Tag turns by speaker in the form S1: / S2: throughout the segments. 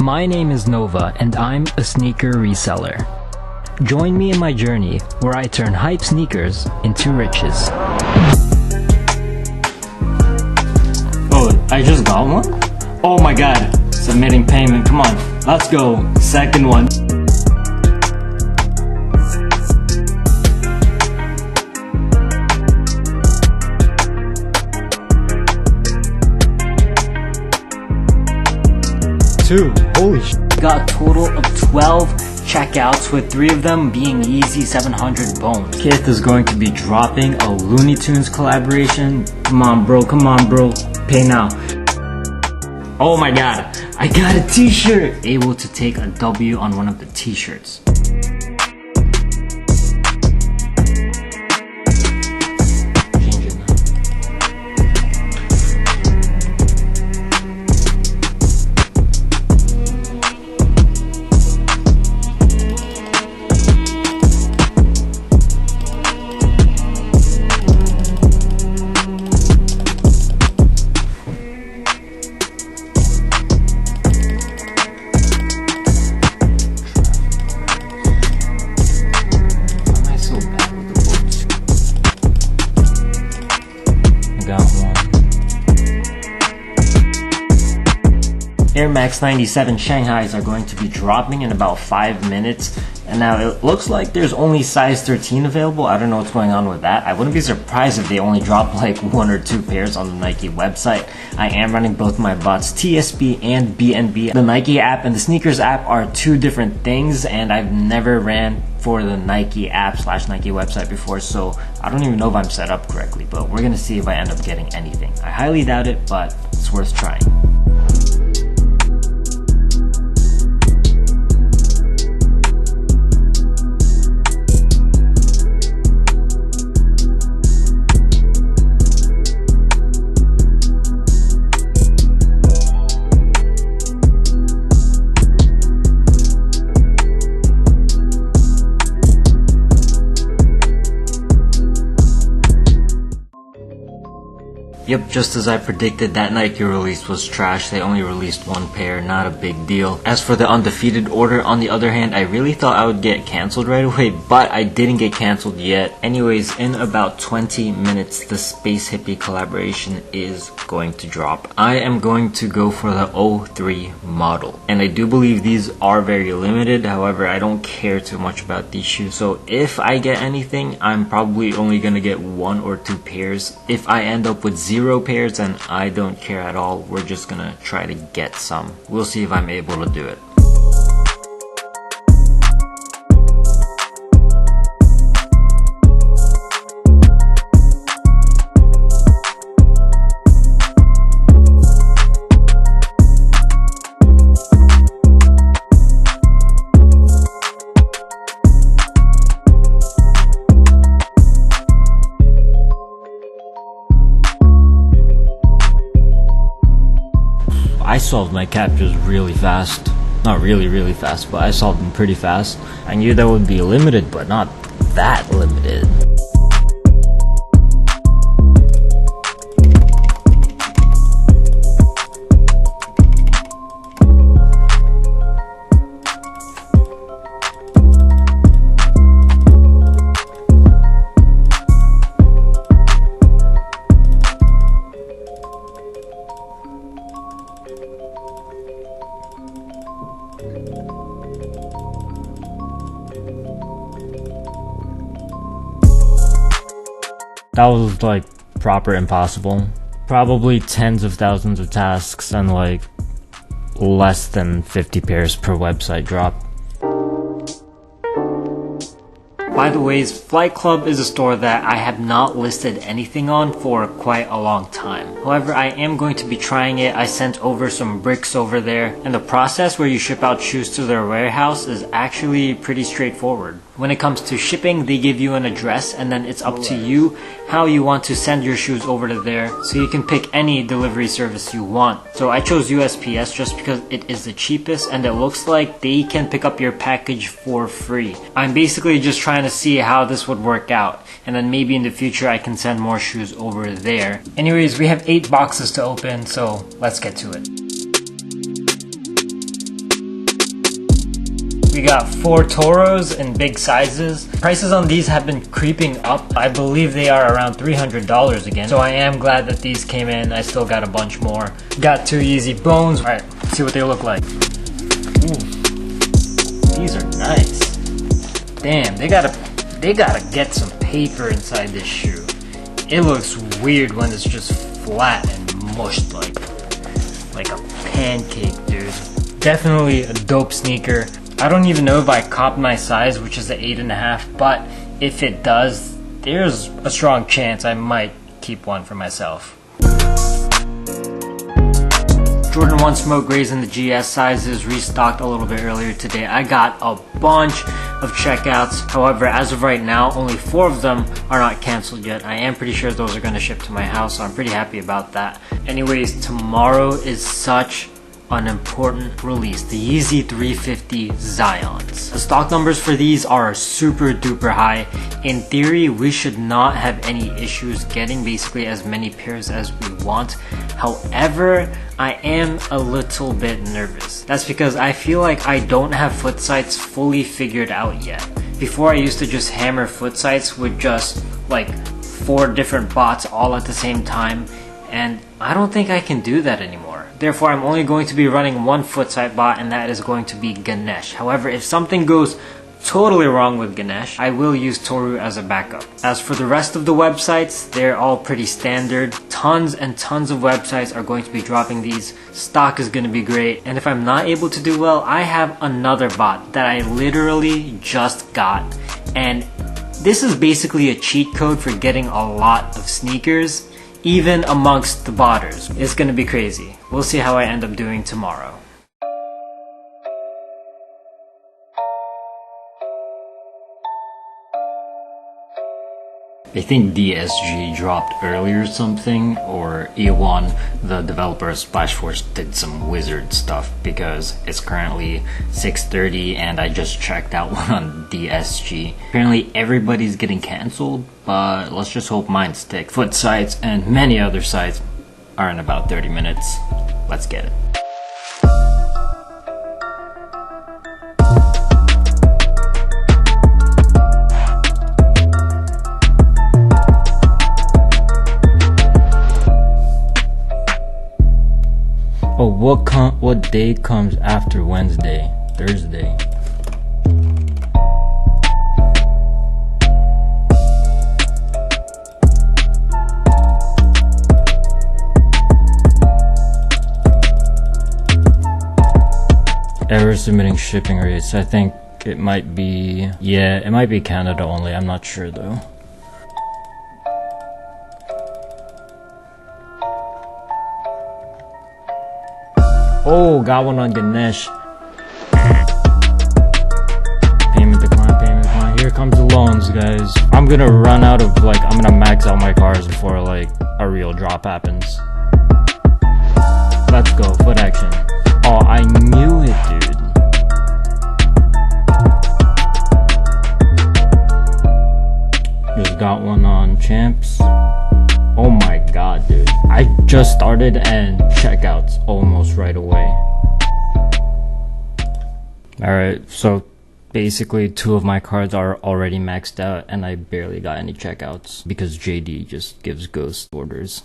S1: My name is Nova and I'm a sneaker reseller. Join me in my journey where I turn hype sneakers into riches.
S2: Oh, I just got one? Oh my god, submitting payment, come on, let's go, second one.
S1: Two, holy sh**.
S2: Got a total of 12 checkouts, with 3 of them being Yeezy 700 Bones. Kith is going to be dropping a Looney Tunes collaboration. Come on bro, pay now. Oh my god, I got a t-shirt! Able to take a W on one of the t-shirts. Air Max 97 Shanghais are going to be dropping in about 5 minutes, and now it looks like there's only size 13 available. I don't know what's going on with that. I wouldn't be surprised if they only drop like 1 or 2 pairs on the Nike website. I am running both my bots, TSB and BNB. The Nike app and the sneakers app are 2 different things, and I've never ran for the Nike app / Nike website before, so I don't even know if I'm set up correctly, but we're gonna see if I end up getting anything. I highly doubt it, but it's worth trying. Yep, just as I predicted, that Nike release was trash. They only released 1 pair, not a big deal. As for the undefeated order, on the other hand, I really thought I would get cancelled right away, but I didn't get cancelled yet. Anyways, in about 20 minutes, the Space Hippie collaboration is going to drop. I am going to go for the 03 model, and I do believe these are very limited. However, I don't care too much about these shoes, so if I get anything, I'm probably only gonna get 1 or 2 pairs. If I end up with 0 pairs, then I don't care at all. We're just gonna try to get some. We'll see if I'm able to do it. I solved my captures really fast. Not really fast, but I solved them pretty fast. I knew that would be limited, but not that limited. That was like proper impossible. Probably tens of thousands of tasks and like less than 50 pairs per website drop. By the way, Flight Club is a store that I have not listed anything on for quite a long time. However, I am going to be trying it. I sent over some bricks over there, and the process where you ship out shoes to their warehouse is actually pretty straightforward. When it comes to shipping, they give you an address, and then it's up to you how you want to send your shoes over to there, so you can pick any delivery service you want. So I chose USPS just because it is the cheapest, and it looks like they can pick up your package for free. I'm basically just trying to see how this would work out, and then maybe in the future I can send more shoes over there. Anyways, we have 8 boxes to open, so let's get to it.
S1: We got 4 Tohru's in big sizes. Prices on these have been creeping up. I believe they are around $300 again. So I am glad that these came in. I still got a bunch more. Got 2 Yeezy Bones. Alright, let's see what they look like. Ooh, these are nice. Damn, they gotta get some paper inside this shoe. It looks weird when it's just flat and mushed like a pancake, dude. Definitely a dope sneaker. I don't even know if I copped my size, which is the 8.5, but if it does, there's a strong chance I might keep one for myself. Jordan 1 Smoke Grays in the GS sizes restocked a little bit earlier today. I got a bunch of checkouts. However, as of right now, only 4 of them are not canceled yet. I am pretty sure those are going to ship to my house, so I'm pretty happy about that. Anyways, tomorrow is such an important release, the Yeezy 350 Zyons. The stock numbers for these are super duper high. In theory, we should not have any issues getting basically as many pairs as we want. However, I am a little bit nervous. That's because I feel like I don't have foot sites fully figured out yet. Before, I used to just hammer foot sites with just like 4 different bots all at the same time, and I don't think I can do that anymore. Therefore, I'm only going to be running 1 foot site bot, and that is going to be Ganesh. However, if something goes totally wrong with Ganesh, I will use Tohru as a backup. As for the rest of the websites, they're all pretty standard. Tons and tons of websites are going to be dropping these. Stock is going to be great. And if I'm not able to do well, I have another bot that I literally just got. And this is basically a cheat code for getting a lot of sneakers, even amongst the botters. It's going to be crazy. We'll see how I end up doing tomorrow.
S2: I think DSG dropped earlier or something, or E1, the developer of Splashforce, did some wizard stuff because it's currently 6:30 and I just checked out one on DSG. Apparently everybody's getting cancelled, but let's just hope mine stick. Foot sites and many other sites are in about 30 minutes. Let's get it.
S1: Oh, what day comes after Wednesday? Thursday. Error submitting shipping rates. I think it might be, yeah, it might be Canada only. I'm not sure though. Oh, got one on Ganesh. Payment decline. Here comes the loans, guys. I'm gonna run out of, like, I'm gonna max out my cars before, like, a real drop happens. Let's go, foot action. Oh, I knew it, dude. Just got one on Champs. Oh my god, dude. I just started and checkouts almost right away. Alright, so basically 2 of my cards are already maxed out and I barely got any checkouts because JD just gives ghost orders.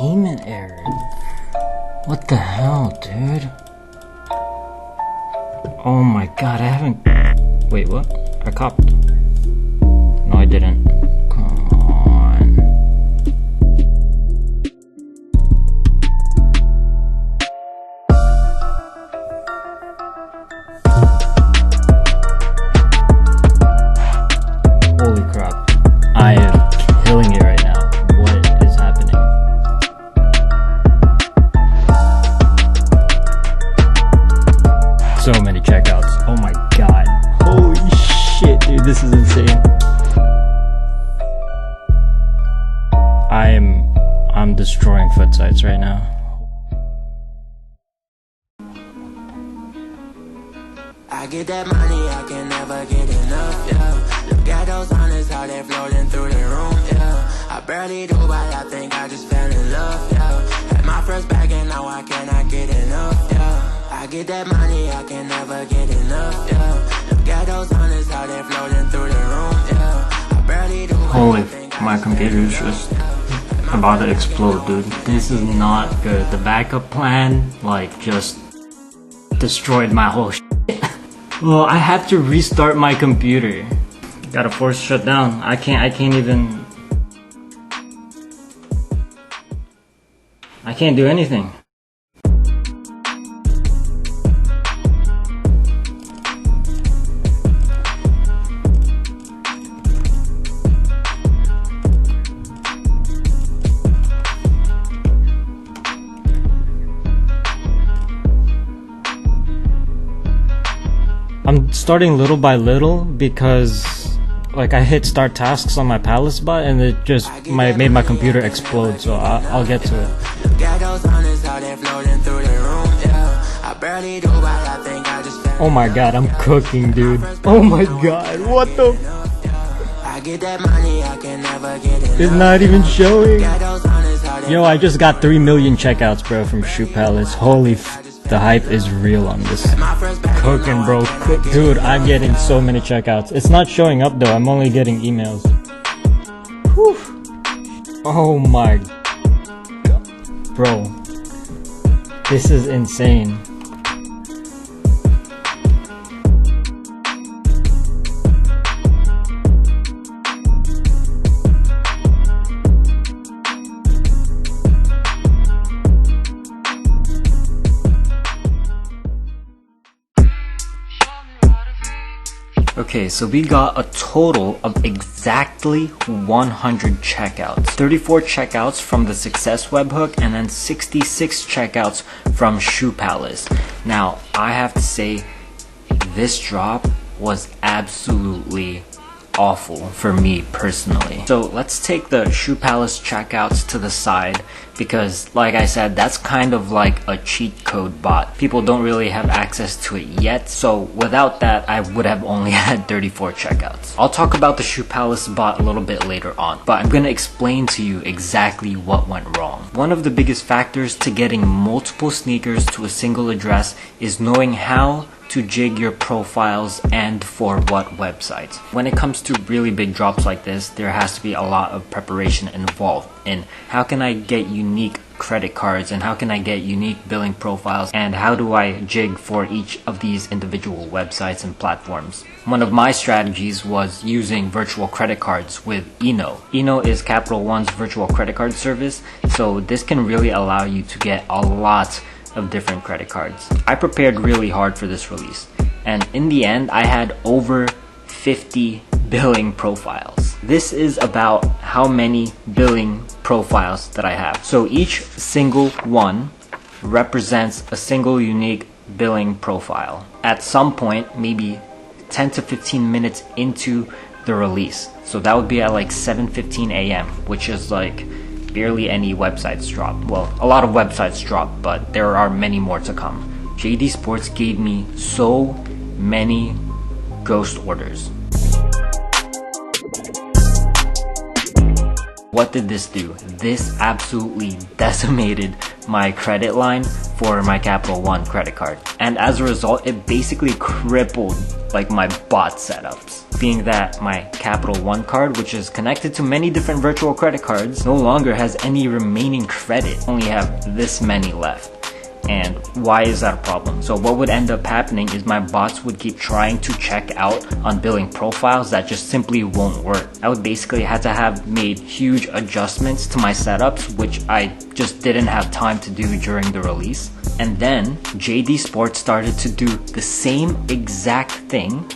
S1: Payment error. What the hell, dude? Oh my god, I haven't... Wait, what? I copped. No, I didn't. Come on. Holy crap. I am killing it right now. What is happening? So many checkouts. Oh my god. Holy shit, dude, this is insane. I'm destroying foot sites right now.
S3: I get that money, I can never get enough, yeah. Look at those honors, how they floating through the room, yeah. I barely do, but I think I just fell in love, yeah. Had my first bag and now I cannot get enough, yeah. I get that money, I can never get enough, yeah. Look at those honors, how they floating through the room, yeah. I barely do,
S1: Holy, my computer's just about to explode, dude. This is not good. The backup plan, like, just destroyed my whole shit. Well, I had to restart my computer. Gotta force shut down. I can't do anything. I'm starting little by little because like I hit start tasks on my Palacebot and it just made my computer explode, so I'll get to it. Oh my god, I'm cooking, dude. Oh my god, what the it's not even showing. Yo, I just got 3 million checkouts, bro, from Shoe Palace. Holy the hype is real on this. Cooking, bro. Dude, I'm getting so many checkouts. It's not showing up though, I'm only getting emails. Whew. Oh my god. Bro. This is insane. Okay, so we got a total of exactly 100 checkouts. 34 checkouts from the Success webhook and then 66 checkouts from Shoe Palace. Now, I have to say, this drop was absolutely awful for me personally. So let's take the Shoe Palace checkouts to the side because like I said, that's kind of like a cheat code bot. People don't really have access to it yet, so without that I would have only had 34 checkouts. I'll talk about the Shoe Palace bot a little bit later on, but I'm gonna explain to you exactly what went wrong. One of the biggest factors to getting multiple sneakers to a single address is knowing how to jig your profiles and for what websites. When it comes to really big drops like this, there has to be a lot of preparation involved in how can I get unique credit cards and how can I get unique billing profiles and how do I jig for each of these individual websites and platforms. One of my strategies was using virtual credit cards with Eno. Eno is Capital One's virtual credit card service, so this can really allow you to get a lot of different credit cards. I prepared really hard for this release, and in the end I had over 50 billing profiles. This is about how many billing profiles that I have. So each single one represents a single unique billing profile. At some point, maybe 10 to 15 minutes into the release. So that would be at like 7:15 a.m., which is like barely any websites drop. Well, a lot of websites drop, but there are many more to come. JD Sports gave me so many ghost orders. What did this do? This absolutely decimated my credit line for my Capital One credit card. And as a result, it basically crippled like my bot setups. Being that my Capital One card, which is connected to many different virtual credit cards, no longer has any remaining credit. Only have this many left. And why is that a problem? So what would end up happening is my bots would keep trying to check out on billing profiles that just simply won't work. I would basically have to have made huge adjustments to my setups, which I just didn't have time to do during the release. And then JD Sports started to do the same exact thing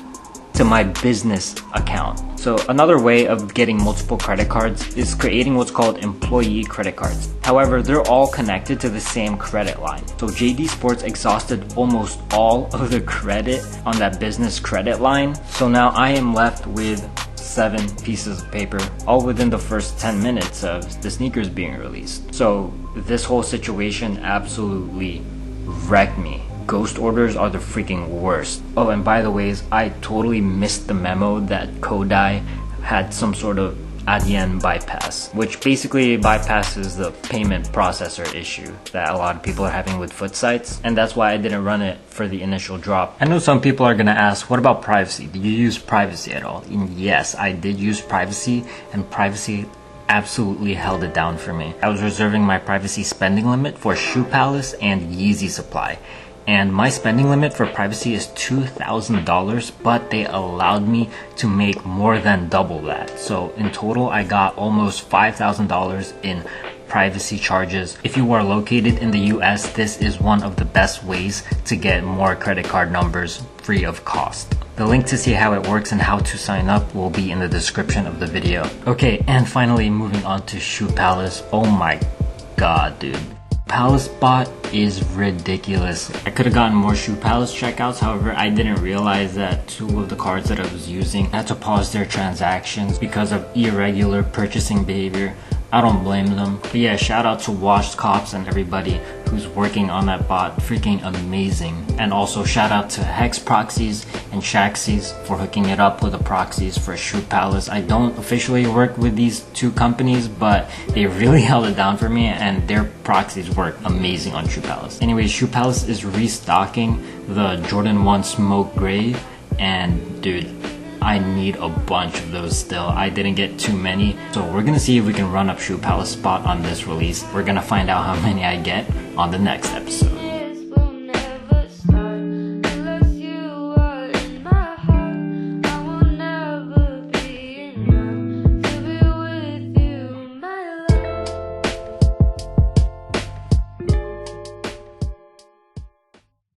S1: to my business account. So another way of getting multiple credit cards is creating what's called employee credit cards. However, they're all connected to the same credit line. So JD Sports exhausted almost all of the credit on that business credit line. So now I am left with 7 pieces of paper, all within the first 10 minutes of the sneakers being released. So this whole situation absolutely wrecked me. ghost orders are the freaking worst. Oh, and by the ways, I totally missed the memo that Kodai had some sort of ADN bypass, which basically bypasses the payment processor issue that a lot of people are having with foot sites, and that's why I didn't run it for the initial drop. I know some people are gonna ask, what about privacy? Did you use privacy at all? And yes, I did use privacy, and privacy absolutely held it down for me. I was reserving my privacy spending limit for Shoe Palace and Yeezy Supply, and my spending limit for privacy is $2,000, but they allowed me to make more than double that. So in total, I got almost $5,000 in privacy charges. If you are located in the US, this is one of the best ways to get more credit card numbers free of cost. The link to see how it works and how to sign up will be in the description of the video. Okay, and finally moving on to Shoe Palace. Oh my god, dude. Palacebot is ridiculous. I could have gotten more Shoe Palace checkouts, however I didn't realize that 2 of the cards that I was using had to pause their transactions because of irregular purchasing behavior. I don't blame them. But yeah, shout out to Washed Cops and everybody who's working on that bot. Freaking amazing. And also shout out to Hex Proxies and Shaxies for hooking it up with the proxies for Shoe Palace. I don't officially work with these 2 companies, but they really held it down for me, and their proxies work amazing on Shoe Palace. Anyway, Shoe Palace is restocking the Jordan 1 Smoke Gray, and dude, I need a bunch of those still. I didn't get too many, so we're gonna see if we can run up Shoe Palacebot on this release. We're gonna find out how many I get on the next episode.